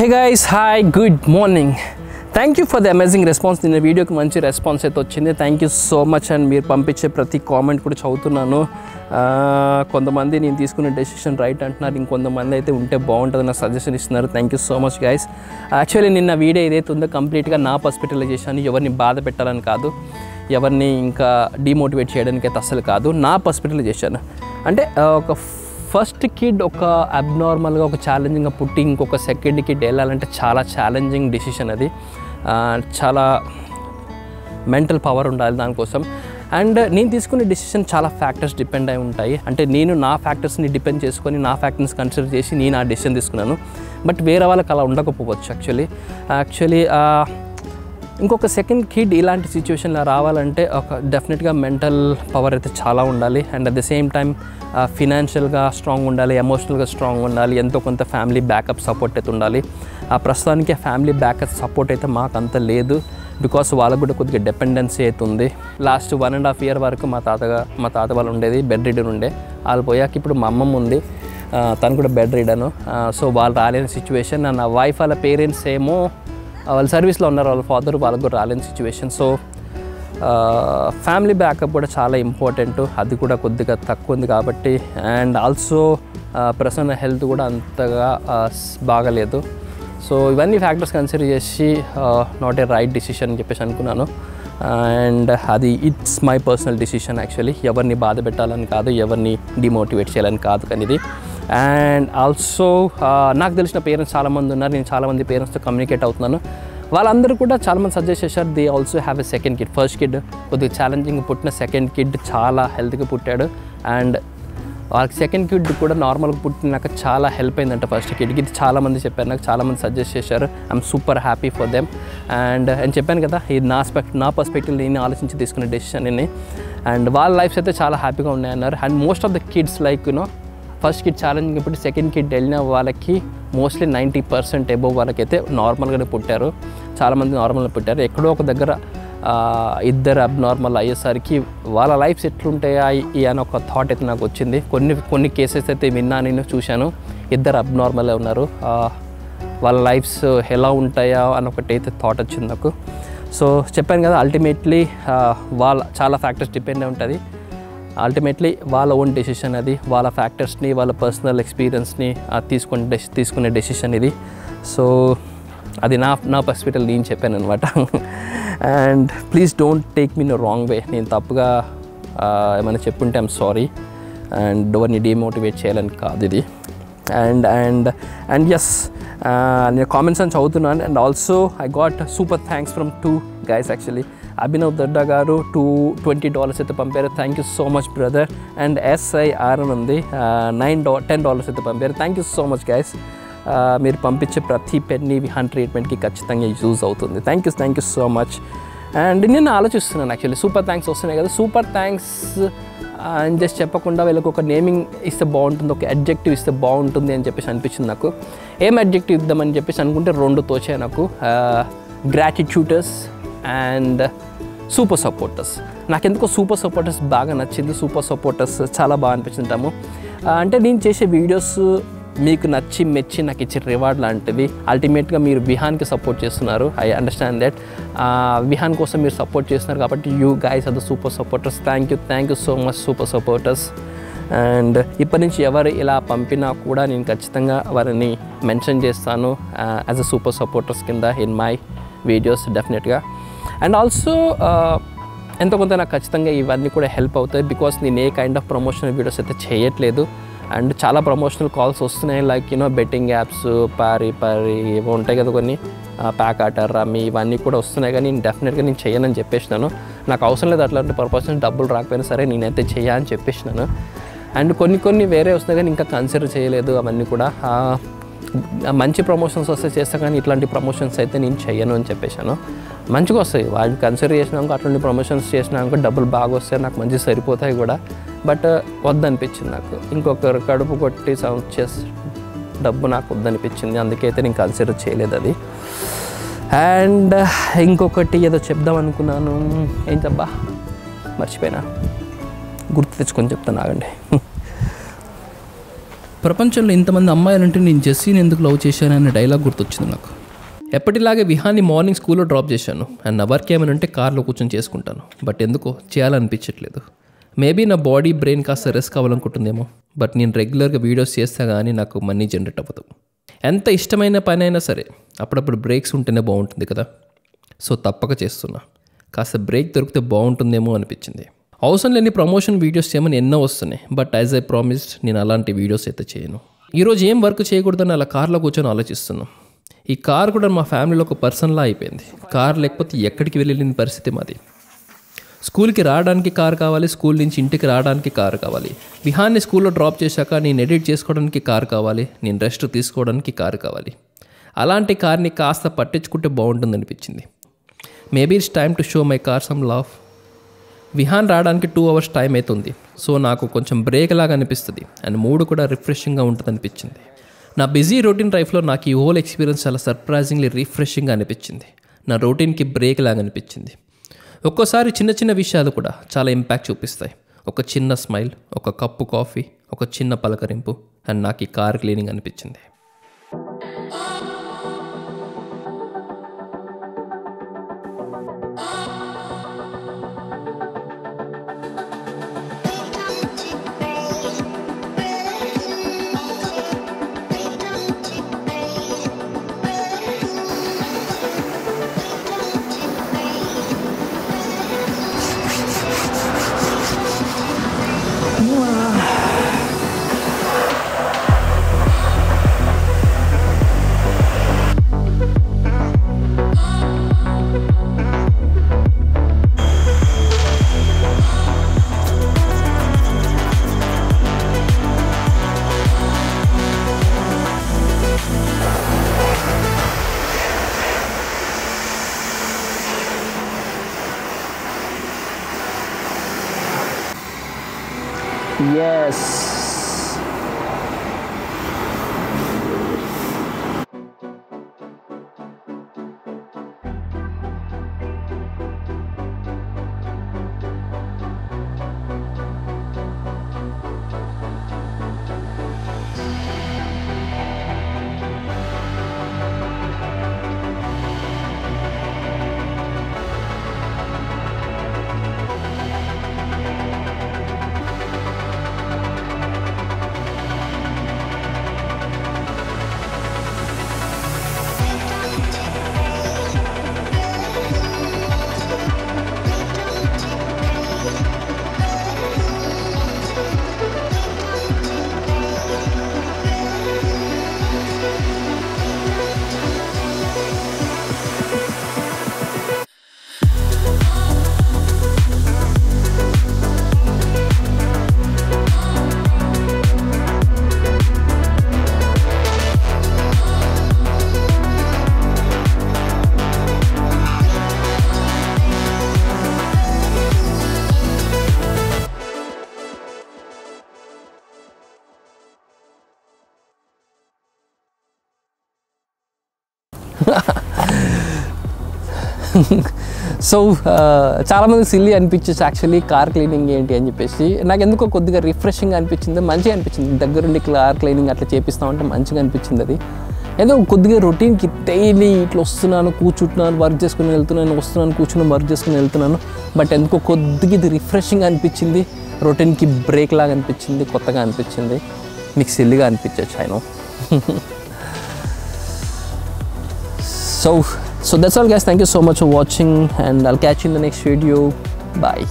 Hey guys, hi, good morning. Thank you for the amazing response. నిన్న వీడియోకి మంచి response అయితే వచ్చింది. Thank you so much. And మీరు పంపించే ప్రతి కామెంట్ కూడా చదువుతున్నాను. కొంతమంది నేను తీసుకునే డెసిషన్ రైట్ అంటున్నారు, ఇంకొంతమంది అయితే ఉంటే బాగుంటుంది నాకు సజెషన్ ఇస్తున్నారు. Thank you so much guys. Actually నిన్న వీడియో ఏదైతే ఉందో కంప్లీట్గా నా పర్స్పెక్టివ్లో చేశాను. ఎవరిని బాధ పెట్టాలని కాదు, ఎవరిని ఇంకా డిమోటివేట్ చేయడానికి అయితే అసలు కాదు, నా పర్స్పెక్టివ్లో చేశాను. అంటే ఒక ఫస్ట్ కిడ్ ఒక అబ్నార్మల్గా ఒక ఛాలెంజింగ్గా పుట్టి ఇంకొక సెకండ్ కిడ్ వెళ్ళాలంటే చాలా ఛాలెంజింగ్ డిసిషన్ అది. చాలా మెంటల్ పవర్ ఉండాలి దానికోసం. అండ్ నేను తీసుకునే డిసిషన్ చాలా ఫ్యాక్టర్స్ డిపెండ్ అయి ఉంటాయి. అంటే నేను నా ఫ్యాక్టర్స్ని డిపెండ్ చేసుకొని నా ఫ్యాక్టర్స్ కన్సిడర్ చేసి నేను ఆ డిసిషన్ తీసుకున్నాను. బట్ వేరే వాళ్ళకి అలా ఉండకపోవచ్చు. యాక్చువల్లీ ఇంకొక సెకండ్ కిడ్ ఇలాంటి సిచ్యువేషన్లో రావాలంటే ఒక డెఫినెట్గా మెంటల్ పవర్ అయితే చాలా ఉండాలి. And at the same time ఫినాన్షియల్గా స్ట్రాంగ్ ఉండాలి, ఎమోషనల్గా స్ట్రాంగ్ ఉండాలి, ఎంతో కొంత ఫ్యామిలీ బ్యాకప్ సపోర్ట్ అయితే ఉండాలి. ప్రస్తుతానికి ఫ్యామిలీ బ్యాకప్ సపోర్ట్ అయితే మాకు అంత లేదు, బికాస్ వాళ్ళకు కూడా కొద్దిగా డిపెండెన్సీ అయితే ఉంది. లాస్ట్ 1.5 year వరకు మా తాత వాళ్ళు ఉండేది, బెడ్ రీడర్ ఉండే. వాళ్ళు పోయాక ఇప్పుడు మా అమ్మమ్మ ఉంది, తను కూడా బెడ్ రీడను. సో వాళ్ళు రాలేని సిచ్యువేషన్. నా వైఫ్ వాళ్ళ పేరెంట్స్ ఏమో వాళ్ళు సర్వీస్లో ఉన్నారు, వాళ్ళ ఫాదర్ వాళ్ళకు కూడా రాలేని సిచ్యువేషన్. సో ఫ్యామిలీ బ్యాకప్ కూడా చాలా ఇంపార్టెంట్, అది కూడా కొద్దిగా తక్కువ ఉంది కాబట్టి. అండ్ ఆల్సో పర్సనల్ హెల్త్ కూడా అంతగా బాగలేదు. సో ఇవన్నీ ఫ్యాక్టర్స్ కన్సిడర్ చేసి నాట్ ఏ రైట్ డిసిషన్ అని చెప్పేసి అనుకున్నాను. అండ్ అది it's my personal decision. Actually ఎవరిని బాధ పెట్టాలని కాదు, ఎవరిని డిమోటివేట్ చేయాలని కాదు కానీ ఇది. అండ్ ఆల్సో నాకు తెలిసిన పేరెంట్స్ చాలామంది ఉన్నారు, నేను చాలామంది పేరెంట్స్తో కమ్యూనికేట్ అవుతున్నాను. వాళ్ళందరూ కూడా చాలామంది సజెస్ట్ చేశారు, they also have a second kid. First kid కొద్దిగా ఛాలెంజింగ్ పుట్టిన, సెకండ్ కిడ్ చాలా హెల్త్గా పుట్టాడు. అండ్ వాళ్ళకి సెకండ్ కిడ్ కూడా నార్మల్గా పుట్టినాక చాలా హెల్ప్ అయిందంట ఫస్ట్ కిడ్కి. ఇది చాలామంది చెప్పారు, నాకు చాలామంది సజెస్ట్ చేశారు. I'm super happy for them. And నేను చెప్పాను కదా, ఇది నా పర్స్పెక్టివ్ నేను ఆలోచించి తీసుకునే డెసిషన్ ini. అండ్ వాళ్ళ లైఫ్స్ అయితే చాలా హ్యాపీగా ఉన్నాయన్నారు. And most of the kids like first kid challenging ఇప్పుడు సెకండ్ కిడ్ వెళ్ళిన వాళ్ళకి మోస్ట్లీ 90% అబోవ్ వాళ్ళకైతే నార్మల్గానే పుట్టారు. చాలామంది నార్మల్గా పుట్టారు. ఎక్కడో ఒక దగ్గర ఇద్దరు అబ్నార్మల్ అయ్యేసరికి వాళ్ళ లైఫ్స్ ఎట్లుంటాయా అని ఒక థాట్ అయితే నాకు వచ్చింది. కొన్ని కేసెస్ అయితే విన్నా, నేను చూశాను. ఇద్దరు అబ్నార్మల్ ఉన్నారు, వాళ్ళ లైఫ్స్ ఎలా ఉంటాయా అని ఒకటైతే థాట్ వచ్చింది నాకు. సో చెప్పాను కదా, అల్టిమేట్లీ వాళ్ళ చాలా ఫ్యాక్టర్స్ డిపెండ్ అయి ఉంటుంది. అల్టిమేట్లీ వాళ్ళ ఓన్ డెసిషన్ అది, వాళ్ళ ఫ్యాక్టర్స్ని, వాళ్ళ పర్సనల్ ఎక్స్పీరియన్స్ని తీసుకునే డెసిషన్ ఇది. సో అది నా పర్స్పెక్టివ్ నేను చెప్పాను అనమాట. And please don't take me in wrong way. నేను తప్పుగా ఏమైనా చెప్పుంటే ఐమ్ సారీ. అండ్ ఎవరిని డిమోటివేట్ చేయాలని కాదు ఇది. అండ్ ఎస్, నేను కామెంట్స్ అని చదువుతున్నాను. And also I got super thanks from 2 guys actually. Abhinav Dadda గారు $20 అయితే పంపారు. Thank you so much brother. And SIR అని ఉంది, $10 అయితే పంపారు. Thank you so much guys. మీరు పంపించే ప్రతి పెన్ని విహాన్ ట్రీట్మెంట్కి ఖచ్చితంగా యూజ్ అవుతుంది. Thank you so much. And నేను ఆలోచిస్తున్నాను యాక్చువల్లీ, సూపర్ థ్యాంక్స్ వస్తున్నాయి కదా, సూపర్ థ్యాంక్స్ అని జస్ట్ చెప్పకుండా వీళ్ళకి ఒక నేమింగ్ ఇస్తే బాగుంటుంది, ఒక అడ్జెక్టివ్ ఇస్తే బాగుంటుంది అని చెప్పేసి అనిపించింది నాకు. ఏం అడ్జెక్టివ్ ఇద్దామని చెప్పేసి అనుకుంటే 2 తోచాయి నాకు, గ్రాటిట్యూటర్స్ అండ్ సూపర్ సపోర్టర్స్. నాకెందుకో సూపర్ సపోర్టర్స్ బాగా నచ్చింది. సూపర్ సపోర్టర్స్ చాలా బాగా అనిపించుంటాము. అంటే నేను చేసే వీడియోస్ మీకు నచ్చి మెచ్చి నాకు ఇచ్చే రివార్డ్ లాంటివి. అల్టిమేట్గా మీరు విహాన్కి సపోర్ట్ చేస్తున్నారు, ఐ అండర్స్టాండ్ దట్. విహాన్ కోసం మీరు సపోర్ట్ చేస్తున్నారు కాబట్టి you guys are the super supporters. Thank you so much super supporters. And ఇప్పటి నుంచి ఎవరు ఇలా పంపినా కూడా నేను ఖచ్చితంగా వారిని మెన్షన్ చేస్తాను యాజ్ అ సూపర్ సపోర్టర్స్ కింద ఇన్ మై వీడియోస్ డెఫినెట్గా. అండ్ ఆల్సో ఎంతో కొంత నాకు ఖచ్చితంగా ఇవన్నీ కూడా హెల్ప్ అవుతాయి, బికాస్ నేను ఏ కైండ్ ఆఫ్ ప్రమోషనల్ వీడియోస్ అయితే చేయట్లేదు. అండ్ చాలా ప్రమోషనల్ కాల్స్ వస్తున్నాయి, లైక్ బెట్టింగ్ యాప్స్, పారి ఇవి ఉంటాయి కదా కొన్ని, ప్యాక్ ఆటర్, రమ్మీ, ఇవన్నీ కూడా వస్తున్నాయి. కానీ నేను డెఫినెట్గా నేను చేయనని చెప్పేసినాను. నాకు అవసరం లేదు అట్లాంటి పర్పస్, డబ్బులు రాకపోయినా సరే నేనైతే చేయని చెప్పేసినాను. అండ్ కొన్ని వేరే వస్తున్నాయి కానీ ఇంకా కన్సిడర్ చేయలేదు. అవన్నీ కూడా మంచి ప్రమోషన్స్ వస్తే చేస్తాను, కానీ ఇట్లాంటి ప్రమోషన్స్ అయితే నేను చేయను అని చెప్పేశాను. మంచిగా వస్తాయి వాటిని కన్సిడర్ చేసినాక, అట్లాంటి ప్రమోషన్స్ చేసినాక డబ్బులు బాగా వస్తాయి, నాకు మంచి సరిపోతాయి కూడా. బట్ వద్దనిపించింది నాకు, ఇంకొకరు కడుపు కొట్టి సౌండ్ చేసి డబ్బు నాకు వద్దనిపించింది, అందుకైతే నేను కన్సిడర్ చేయలేదు అది. అండ్ ఇంకొకటి ఏదో చెప్దాం అనుకున్నాను, ఏం చెప్పా మర్చిపోయినా, గుర్తు తెచ్చుకొని చెప్తాను, ఆగండి. ప్రపంచంలో ఇంతమంది అమ్మాయిలంటే నేను జెస్సీని ఎందుకు లవ్ చేశాననే డైలాగ్ గుర్తొచ్చింది నాకు. ఎప్పటిలాగే విహాన్ని మార్నింగ్ స్కూల్లో డ్రాప్ చేశాను అండ్ నా వర్క్ ఏమనంటే కార్లో కూర్చొని చేసుకుంటాను. బట్ ఎందుకో చేయాలనిపించట్లేదు. మేబీ నా బాడీ బ్రెయిన్ కాస్త రెస్ట్ కావాలనుకుంటుందేమో. బట్ నేను రెగ్యులర్గా వీడియోస్ చేస్తా కానీ నాకు మనీ జనరేట్ అవ్వదు. ఎంత ఇష్టమైన పని అయినా సరే అప్పుడప్పుడు బ్రేక్స్ ఉంటేనే బాగుంటుంది కదా. సో తప్పక చేస్తున్నా. కాస్త బ్రేక్ దొరికితే బాగుంటుందేమో అనిపించింది. అవసరం లేని ప్రమోషన్ వీడియోస్ చేయమని ఎన్నో వస్తున్నాయి. బట్ యాజ్ ఐ ప్రామిస్డ్ నేను అలాంటి వీడియోస్ అయితే చేయను. ఈరోజు ఏం వర్క్ చేయకూడదని అలా కార్లో కూర్చొని ఆలోచిస్తున్నాం. ఈ కార్ కూడా మా ఫ్యామిలీలో ఒక పర్సన్లా అయిపోయింది. కార్ లేకపోతే ఎక్కడికి వెళ్ళలేని పరిస్థితి మాది. స్కూల్కి రావడానికి కార్ కావాలి, స్కూల్ నుంచి ఇంటికి రావడానికి కార్ కావాలి. విహాన్ని స్కూల్లో డ్రాప్ చేశాక నేను ఎడిట్ చేసుకోవడానికి కార్ కావాలి, నేను రెస్ట్ తీసుకోవడానికి కార్ కావాలి. అలాంటి కార్ని కాస్త పట్టించుకుంటే బాగుంటుంది అనిపించింది. Maybe it's time to show my car some love. Vihaan రావడానికి 2 hours టైం అవుతుంది. సో నాకు కొంచెం బ్రేక్ లాగా అనిపిస్తుంది అండ్ మూడ్ కూడా రిఫ్రెషింగ్గా ఉంటుంది అనిపించింది. నా బిజీ రొటీన్ లైఫ్లో నాకు ఈ హోల్ ఎక్స్పీరియన్స్ చాలా సర్ప్రైజింగ్లీ రిఫ్రెషింగ్గా అనిపించింది. నా రొటీన్కి బ్రేక్ లాగా అనిపించింది. ఒక్కోసారి చిన్న చిన్న విషయాలు కూడా చాలా ఇంపాక్ట్ చూపిస్తాయి. ఒక చిన్న స్మైల్, ఒక కప్పు కాఫీ, ఒక చిన్న పలకరింపు అండ్ నాకు ఈ కార్ క్లీనింగ్ అనిపించింది. Yes. సో చాలామంది సిల్లీ అనిపించచ్చు యాక్చువల్లీ కార్ క్లీనింగ్ ఏంటి అని చెప్పేసి. నాకు ఎందుకో కొద్దిగా రిఫ్రెషింగ్ అనిపించింది, మంచిగా అనిపించింది. దగ్గరుండి కార్ క్లీనింగ్ అట్లా చేపిస్తామంటే మంచిగా అనిపించింది. అది ఏదో కొద్దిగా రొటీన్కి డైలీ ఇట్లా వస్తున్నాను, కూర్చుంటున్నాను, వర్క్ చేసుకుని వెళ్తున్నాను, వస్తున్నాను, కూర్చుని వర్క్ చేసుకుని వెళ్తున్నాను. బట్ ఎందుకో కొద్దిగా ఇది రిఫ్రెషింగ్ అనిపించింది, రొటీన్కి బ్రేక్ లాగా అనిపించింది, కొత్తగా అనిపించింది. మీకు సిల్లీగా అనిపించచ్చు I know. So that's all guys, thank you so much for watching and I'll catch you in the next video. Bye.